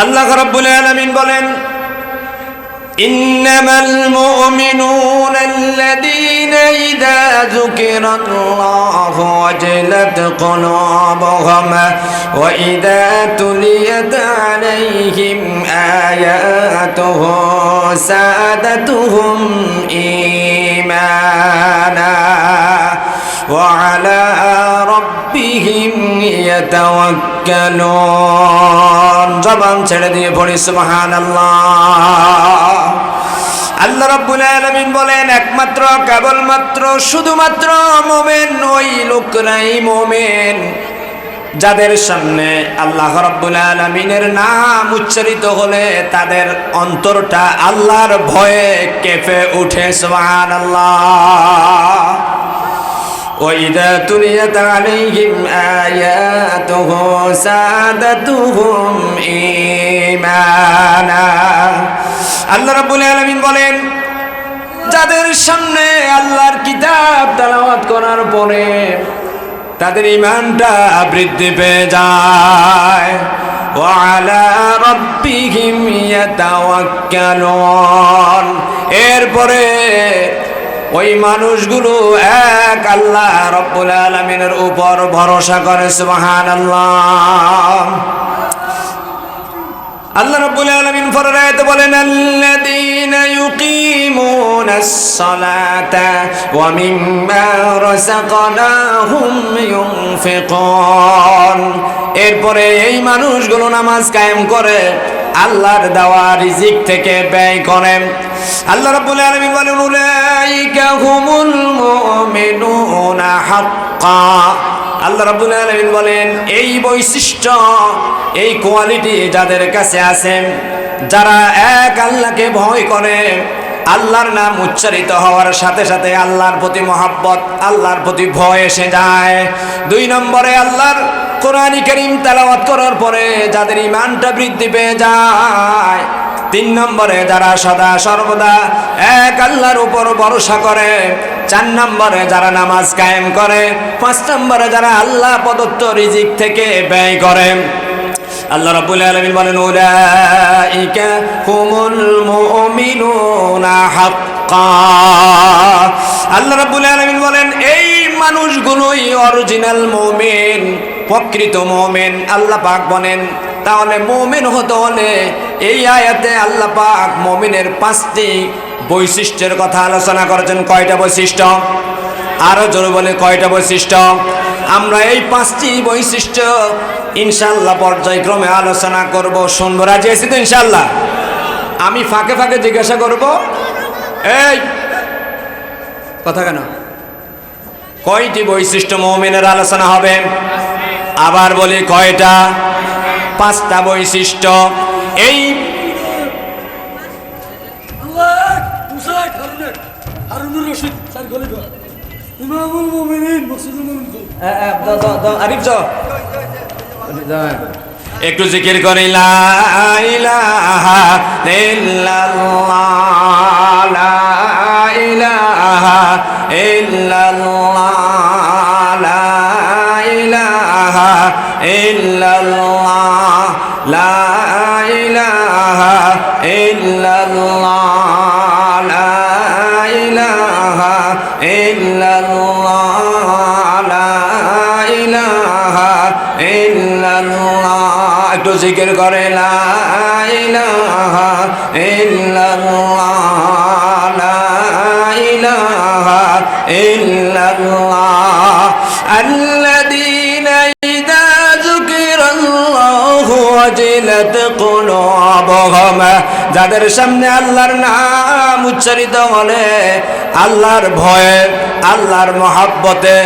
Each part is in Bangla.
আল্লাহ রাব্বুল আলামিন বলেন, ইন্নামাল মুমিনুনা আল্লাযীনা ইযা যুকিরাল্লাহু ওয়াজিলাত কুলুবুহুম ওয়া ইযা তুলিয়াত আলাইহিম আয়াতুহু সাদাতুহুম ঈমানা ওয়া আলা রাব্বিহিম ইয়াতাওয়াক্কালুন। জবান ছেড়ে দিয়ে পড়ি সুবহানাল্লাহ। আল্লাহ রাব্বুল আলামিন বলেন, একমাত্র কেবলমাত্র শুধুমাত্র মুমিন ওই লোকরাই মুমিন যাদের সামনে আল্লাহ রাব্বুল আলামিনের নাম উচ্চারিত হলে তাদের অন্তরটা আল্লাহর ভয়ে কেঁপে ওঠে। সুবহানাল্লাহ। وَإِذَا تُلِيَتْ عَلَيْهِمْ آيَاتُهُ زَادَتْهُمْ ঈমানা। আল্লাহ রাব্বুল আলামিন বলেন, যাদের সামনে আল্লাহর কিতাব তেলাওয়াত করার পরে তাদের ঈমানটা বৃদ্ধি পেয়ে যায়। ওয়া আলা রাব্বিহিম ইয়াতাওয়াক্কালুন। এরপরে ওই মানুষগুলো এক আল্লাহ রাব্বুল আলামিনের উপর ভরসা করে। সুবহানাল্লাহ। আল্লাহ রাব্বুল আলামিন পরের আয়াতে বলেন, আল্লাযীনা ইউকিমুনাস সালাতা ওয়া মিম্মা রাযাকনাহুম ইউনফিকুন। এরপরে এই মানুষগুলো নামাজ কায়েম করে, আল্লাহর দেওয়া রিজিক থেকে ব্যয় করেন। আল্লাহ রাব্বুল আলামিন বলেন, উলাইকা হুমুল মুমিনুনা হাক্কা। আল্লাহ রাব্বুল আলামিন বলেন, এই বৈশিষ্ট্য, এই কোয়ালিটি যাদের কাছে আছে, যারা এক আল্লাহকে ভয় করে, আল্লাহর নাম উচ্চারিত হওয়ার সাথে সাথে আল্লাহর প্রতি মহব্বত, আল্লাহর প্রতি ভয় এসে যায়। 2 নম্বরে আল্লাহর কোরআন কারীম তেলাওয়াত করার পরে যাদের ঈমানটা বৃদ্ধি পেয়ে যায়। 3 নম্বরে যারা সদা সর্বদা এক আল্লাহর উপর ভরসা করে। 4 নম্বরে যারা নামাজ কায়েম করে। 5 নম্বরে যারা আল্লাহ প্রদত্ত রিজিক থেকে ব্যয় করে। আল্লাহ রাব্বুল আলামিন বলেন, উলাইকা হুমুল মুমিনুনা হাক্কা। আল্লাহ রাব্বুল আলামিন বলেন, এই মানুষগুলোই অরিজিনাল মুমিন, প্রকৃত মুমিন। আল্লাহ পাক বলেন, তাহলে মুমিন হতে হলে এই আয়াতে আল্লাহ পাক মুমিনের 5টি বৈশিষ্ট্যের কথা আলোচনা করেছেন। কয়টা বৈশিষ্ট্য? আরো জোরে বলে, কয়টা বৈশিষ্ট্য? আমরা এই 5টি বৈশিষ্ট্য ইনশাআল্লাহ পর্যায়ক্রমে আলোচনা করব। শুনবো, রাজি আছি তো ইনশাআল্লাহ? আমি ফাঁকে ফাঁকে জিজ্ঞাসা করব, এই কথা কেন, কয়টি বৈশিষ্ট্য মুমিনের আলোচনা হবে? আবার বলি, কয়টা? 5টা বৈশিষ্ট্য। এই একটু জিকির করি, লা ইলাহা ইল্লাল্লাহ, লা ইলাহা ইল্লাল্লাহ, লা ইলাহা ইল্লাল্লাহ, লা ইলাহা ইল্লাল্লাহ, লা ইলাহা ইল্লাল্লাহ, লা ইলাহা ইল্লাল্লাহ। একটু জিকির করে, লা ইলাহা ইল্লাল্লাহ, লা ইলাহা ইল্লাল্লাহ। আল্লাযীনা ইযা যুকিরাল্লাহু ওয়াজিলাত কুলুবুহুম। যাদের সামনে আল্লাহর নাম উচ্চারিত হলে আল্লাহর ভয়ে, আল্লাহর মহব্বতে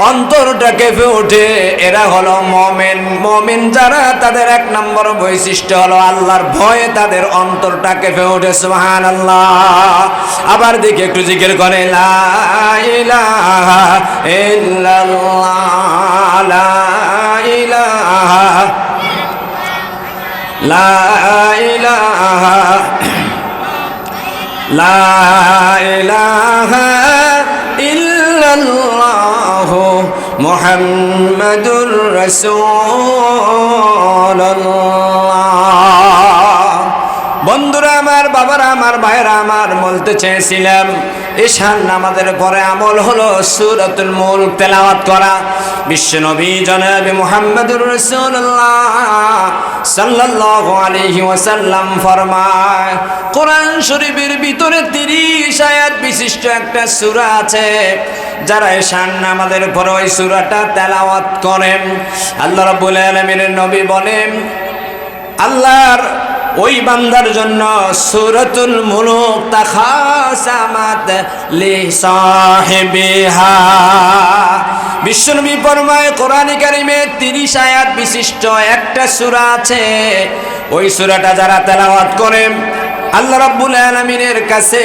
অন্তরটা কেঁপে ওঠে। এরা হলো মুমিন। মুমিন যারা, তাদের 1 নম্বর বৈশিষ্ট্য হলো আল্লাহর ভয়ে তাদের অন্তরটা কেঁপে ওঠে। সুবহানাল্লাহ। আবার দেখি, একটু জিকির করে, লা ইলাহা ইল্লাল্লাহ, লা ইলাহা, লা ইলাহা, লা ইলাহা ইল্লাল্লাহু মুহাম্মাদুর রাসূলুল্লাহ। বন্ধুরা আমার, বাবারা আমার, ভাইরা আমার, বলতে চেয়েছিলাম ঈশান নামাজের পরে আমল হলো সূরাতুল মুলক তেলাওয়াত করা। বিশ্বনবী জনাবে মুহাম্মদুর রাসূলুল্লাহ সাল্লাল্লাহু আলাইহি ওয়াসাল্লাম ফরমায়, কোরআন শরীফের ভিতরে 30 আয়াত বিশিষ্ট একটা সূরা আছে, যারা ঈশান নামাজের পরে ওই সূরাটা তেলাওয়াত করেন, আল্লাহ রাব্বুল আলামিনের নবী বলেন আল্লাহর ওই বান্দার জন্য সূরাতুল মুলক তাখাসামাত লিসাহিবিহা। বিশ্বনবী ফরমায় কোরআনে কারিমে 30 আয়াত বিশিষ্ট একটা সূরা আছে, ওই সূরাটা যারা তেলাওয়াত করে আল্লাহ রাব্বুল আলামিনের কাছে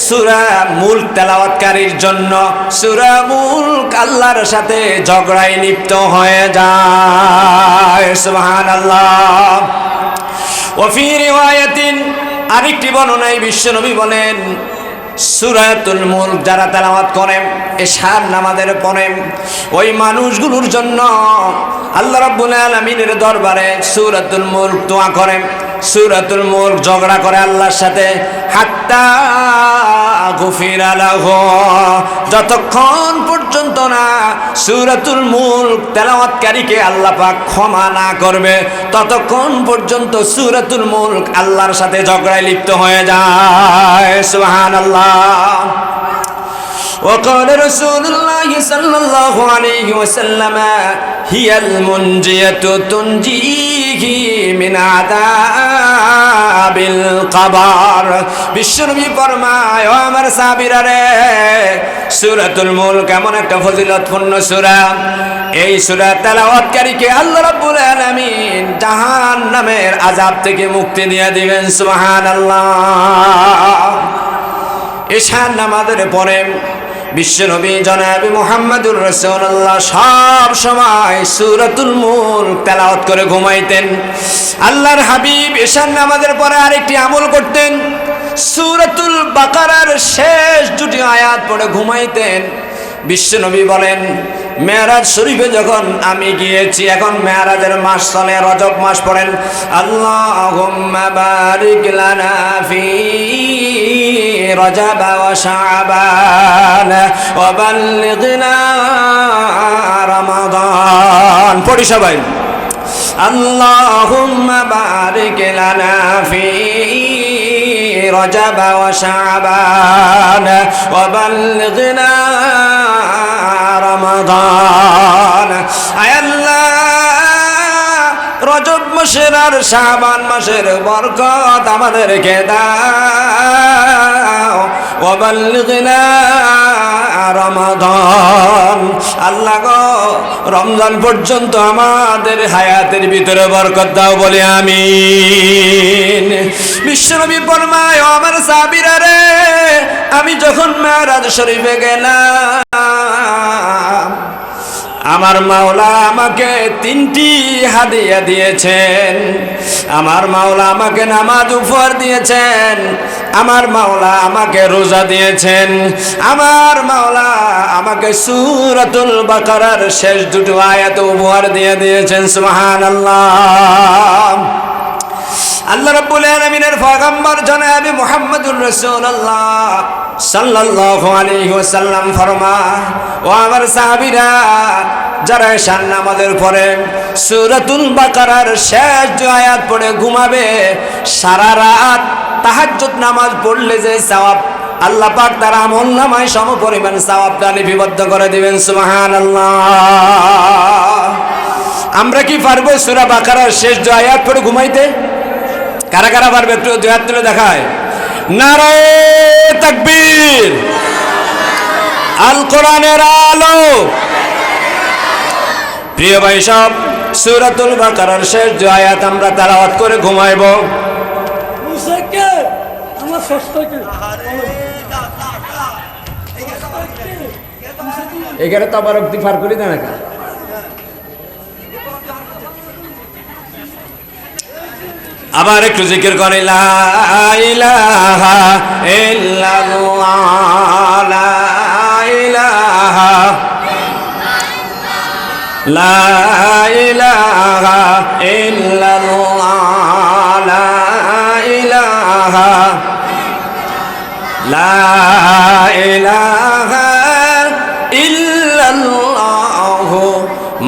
সূরা মুলক তেলাওয়াতকারীর জন্য সূরা মুলক আল্লাহর সাথে ঝগড়ায় লিপ্ত হয়ে যায়। সুবহানাল্লাহ। ওয়াফি রিওয়ায়াতিন, আরেকটি বর্ণনায় বিশ্বনবী বলেন সূরাতুল মুলক যারা তেলাওয়াত করেন ঈশার নামাজের পরে ওই মানুষগুলোর জন্য আল্লাহ রাব্বুল আলামিনের দরবারে সূরাতুল মুলক দোয়া করেন, সূরাতুল মুলক ঝগড়া করে আল্লাহর সাথে, হাত্তা গুফিরা লাহু, যতক্ষণ পর্যন্ত না সূরাতুল মুলক তেলাওয়াতকারীকে আল্লাহ পাক ক্ষমা না করবে ততক্ষণ পর্যন্ত সূরাতুল মুলক আল্লাহর সাথে ঝগড়ায় লিপ্ত হয়ে যায়। সুবহানাল্লাহ। وقال رسول الله صلى الله عليه وسلم هي المنجية تنجيه من عذاب القبر। বিশ্বনবী ফরমায়, ও আমার সাহাবীরা রে, সূরাতুল মুলক এমন একটা ফজিলতপূর্ণ সূরা, এই সূরা তেলাওয়াতকারীকে আল্লাহ রাব্বুল আলামিন জাহান্নামের আযাব থেকে মুক্তি দিয়ে দিবেন। সুবহানাল্লাহ। ঈশার নামাজের পরে বিশ্বনবী জনাবে মুহাম্মদুর রাসূলুল্লাহ সব সময় সূরাতুল মুলক তেলাওয়াত করে ঘুমাইতেন। আল্লাহর হাবিব ঈশার নামাজের পরে আরেকটি আমল করতেন, সূরাতুল বাকারার শেষ দুটি আয়াত পড়ে ঘুমাইতেন। বিশ্বনবী বলেন, মেরাজ শরীফে যখন আমি গিয়েছি, এখন মেরাজের মাস চলে, রজব মাস পড়েন, আল্লাহুম্মা বারিক লানা ফি রজব ওয়া শাবান ওয়া বাল্লিগনা রমাদান। পড়ি সবাই, আল্লাহুম্মা বারিক লানা ফি রজব ওয়া শাবান ওয়া বাল্লিগনা রমাদান। আয় আল্লাহ, রজব মাসের আর শাবান মাসের বরকত আমাদেরকে দাও, ওয়া বাল্লিগনা রমাদান। আল্লাহ গো, রমজান পর্যন্ত আমাদের হায়াতের ভিতরে বরকত দাও বলে আমিন। বিশ্বনবী ফরমায়, ও আমার সাহাবীরা রে, আমি যখন মেরাজ শরীফে গেলাম, আমার মাওলা আমাকে 3টি হাদিয়া দিয়েছেন। আমার মাওলা আমাকে নামাজ উপহার দিয়েছেন, আমার মাওলা আমাকে রোজা দিয়েছেন, আমার মাওলা আমাকে সূরাতুল বাকারার শেষ দুটো আয়াত উপহার দিয়ে দিয়েছেন। সুবহানাল্লাহ। আল্লাহ রাব্বুল আলামিনের পয়গম্বর জনাবে মুহাম্মদুর রাসূলুল্লাহ সাল্লাল্লাহু আলাইহি ওয়াসাল্লাম ফরমায়, ও আমার সাহাবীরা, যারা ঈশার নামাজের পরে সূরাতুল বাকারার শেষ যে আয়াত পড়ে ঘুমাবে, সারা রাত তাহাজ্জুদ নামাজ পড়লে যে সওয়াব আল্লাহ পাক তার আমলনামায় সমপরিমাণ সওয়াবটা লিপিবদ্ধ করে দিবেন। সুবহানাল্লাহ। আমরা কি পারবো সূরা বাকারার শেষ যে আয়াত পড়ে ঘুমাইতে? কারা কারা পারবে একটু দুই হাত তুলে দেখায়। নারায়ে তাকবীর। আল কোরআনের আলো। প্রিয় ভাই সব, সূরাতুল বাকারার শেষ যে আয়াত আমরা তেলাওয়াত করে ঘুমাইবো। এখানে তো আবার অব্দি পার করি দেয় না। আবার একটু জিকির করে, লা ইলাহা ইল্লাল্লাহ, লা ইলাহা, লা ইলাহা ইল্লাল্লাহ, লা ইলাহা ইলাহা লা ইলাহা ইল্লাল্লাহু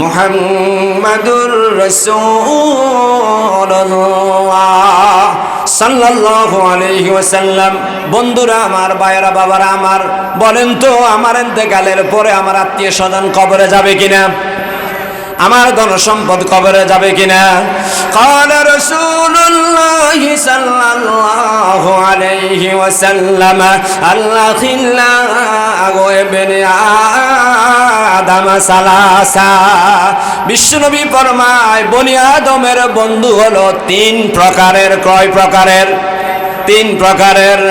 মুহাম্মাদুর রাসূলুল্লাহ সাল্লাল্লাহু আলাইহি ওয়াসাল্লাম। বন্ধুরা আমার, ভাইয়েরা, বাবারা আমার, বলেন তো আমার ইন্তেকালের পরে আমার আত্মীয় স্বজন কবরে যাবে কিনা? আমার ধন সম্পদ কবরে যাবে কিনা? قال رسول الله صلى الله عليه وسلم الأخلاء ابن آدم ثلاثة। বিশ্বনবী ফরমায় বনি আদমের বন্ধু হলো তিন প্রকারের। কয় প্রকারের? তিন প্রকারের।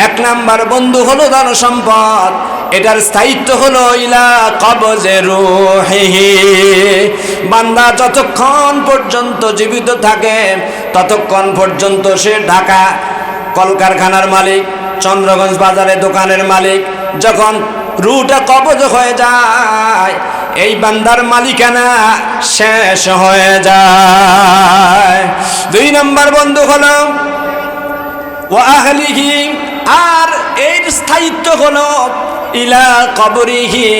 এক নাম্বার বন্ধু হলো ধন সম্পদ, এটার স্থায়িত্ব হলো ইলা কবজে রূহিহি। বান্দা যতক্ষণ পর্যন্ত জীবিত থাকে ততক্ষণ পর্যন্ত সে ঢাকা কলকারখানার মালিক, চন্দ্রগঞ্জ বাজারে দোকানের মালিক। যখন রুটা কবজ হয়ে যায় এই বান্দার মালিকানা শেষ হয়ে যায়। দুই নম্বর বন্ধু হলো ওয়া আহলিহি, আর এর স্থায়িত্ব হলো ইলা কবরিহি।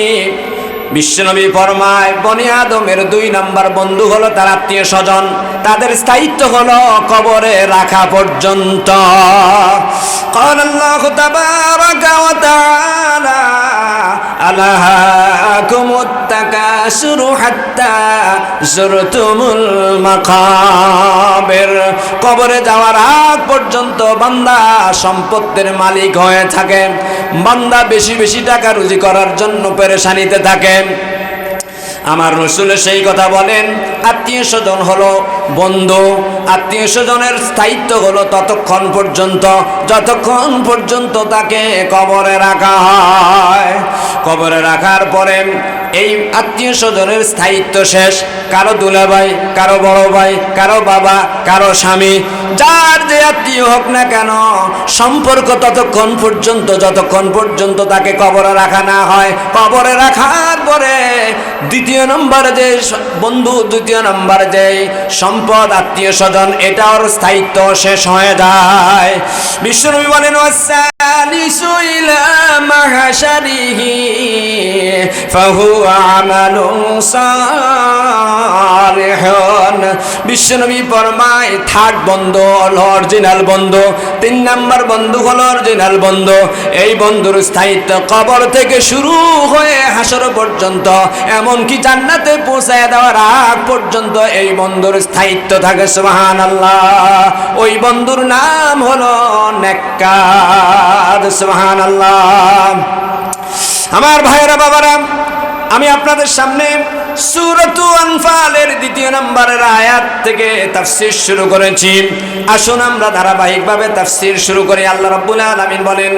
বিশ্বনবী ফরমায় বনি আদমের দুই নম্বর বন্ধু হলো তার আত্মীয় স্বজন, তাদের স্থায়িত্ব হলো কবরে রাখা পর্যন্ত। قال الله تبارك وتعالى ألهاكم التكاثر حتى زرتم المقابر। কবরে যাওয়ার আগ পর্যন্ত বান্দা সম্পত্তির মালিক হয়ে থাকে, বান্দা বেশি বেশি টাকা রুজি করার জন্য পেরেশানিতে থাকে। আমার রাসূল সেই কথা বলেন, আত্মীয় স্বজন হলো বন্ধু, আত্মীয় স্বজনের স্থায়িত্ব হলো ততক্ষণ পর্যন্ত যতক্ষণ পর্যন্ত তাকে কবরে রাখা হয়। কবরে রাখার পরে এই আত্মীয় স্বজনের স্থায়িত্ব শেষ। কারো দুলাভাই, কারো বড় ভাই, কারো বাবা, কারো স্বামী, যার যে আত্মীয় হোক না কেন, সম্পর্ক ততক্ষণ পর্যন্ত যতক্ষণ পর্যন্ত তাকে কবরে রাখা না হয়। কবরে রাখার পরে দ্বিতীয় নম্বর যে বন্ধু, দ্বিতীয় নম্বর যে সম্পদ আত্মীয় স্বজন, এটার স্থায়িত্ব শেষ হয়ে যায়। বিশ্বনবী বলেন ওয়াসালিসু ইলা মাহশারিহি ফাহুয়া আমালুন সালিহুন। বিশ্বনবী ফরমায় থার্ড বন্ধু হলো অরিজিনাল বন্ধু, তিন নম্বর বন্ধু হলো অরিজিনাল বন্ধু। এই বন্ধুর স্থায়িত্ব কবর থেকে শুরু হয়ে হাসর পর্যন্ত, এমনকি জান্নাতে পৌঁছায় দেওয়ার আগ পর্যন্ত এই বন্ধুর স্থায়িত্ব থাকে। সুবহানাল্লাহ। ওই বন্ধুর নাম হলো নেককার। সুবহানাল্লাহ। আমার ভাইয়েরা, বাবারা, আমি আপনাদের সামনে সূরাতু আনফালের দ্বিতীয় নম্বরের আয়াত থেকে তাফসীর শুরু করেছি। আসুন আমরা ধারাবাহিকভাবে তাফসীর শুরু করি। আল্লাহ রাব্বুল আলামিন বলেন,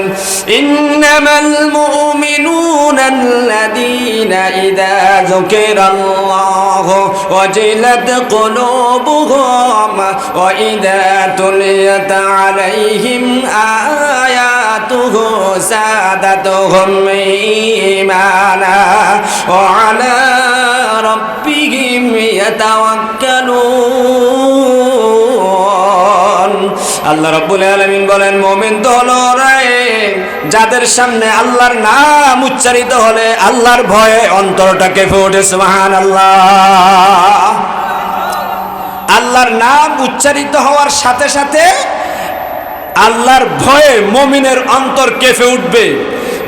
ইন্নামাল মুমিনুনা আল্লাযীনা ইযা যুকিরাল্লাহু ওয়াজিলাত কুলুবুহুম ওয়া ইযা তুলিয়াত আলাইহিম আয়াতুহু যাদাতুহুম ঈমানা ওয়া আলা রাব্বিহিম ইয়াতাওয়াক্কালুন। আল্লাহ রাব্বুল আলামিন বলেন, মুমিন তো হলো যাদের সামনে আল্লাহর নাম উচ্চারিত হলে আল্লাহর ভয়ে অন্তরটা কেঁপে ওঠে। সুবহানাল্লাহ। আল্লাহর নাম উচ্চারিত হওয়ার সাথে সাথে আল্লাহর ভয়ে মুমিনের অন্তর কেঁপে উঠবে।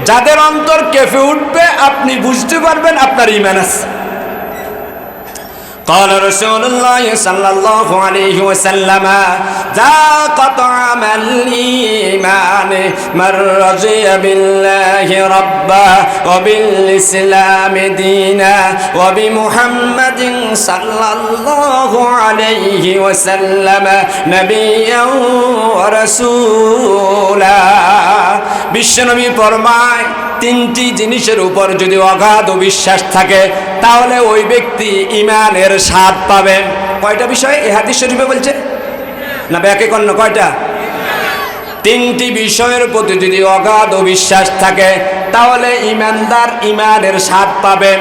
যাদের অন্তর কেঁপে উঠবে আপনি বুঝতে পারবেন আপনার ঈমান আছে। قال رسول الله صلى الله عليه وسلم ذاق طعم الإيمان من رضي بالله ربا وبالإسلام دينا وبمحمد صلى الله عليه وسلم نبيا ورسولا। বিশ্বনবী ফরমায় তিনটি জিনিসের উপর যদি অগাধ বিশ্বাস থাকে তাহলে ওই ব্যক্তি ঈমানের স্বাদ পাবে। কয়টা বিষয় এই হাদিস শরীফে বলছে না? ব্যাকে কর্ণ কয়টা? তিনটি বিষয়ের প্রতি যদি অগাধ বিশ্বাস থাকে তাহলে ঈমানদার ঈমানের স্বাদ পাবে।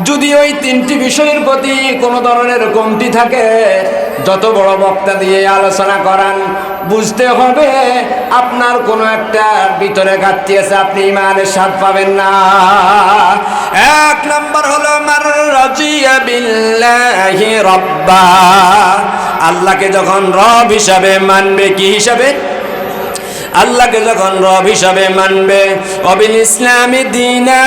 যদি ওই তিনটি বিষয়ের প্রতি কোনো ধরনের কমতি থাকে যত বড় বক্তা দিয়ে আলোচনা করান, বুঝতে হবে আপনার কোনো একটা ভিতরে ঘাটতি আছে, আপনি ইমানের স্বাদ পাবেন না। এক নম্বর হলো মান রাজিয়া বিল্লাহি রাব্বা, আল্লাহকে যখন রব হিসাবে মানবে, কি হিসাবে? আল্লাহকে যখন রব হিসাবে মানবে, ওয়াবিল ইসলামি দীনা,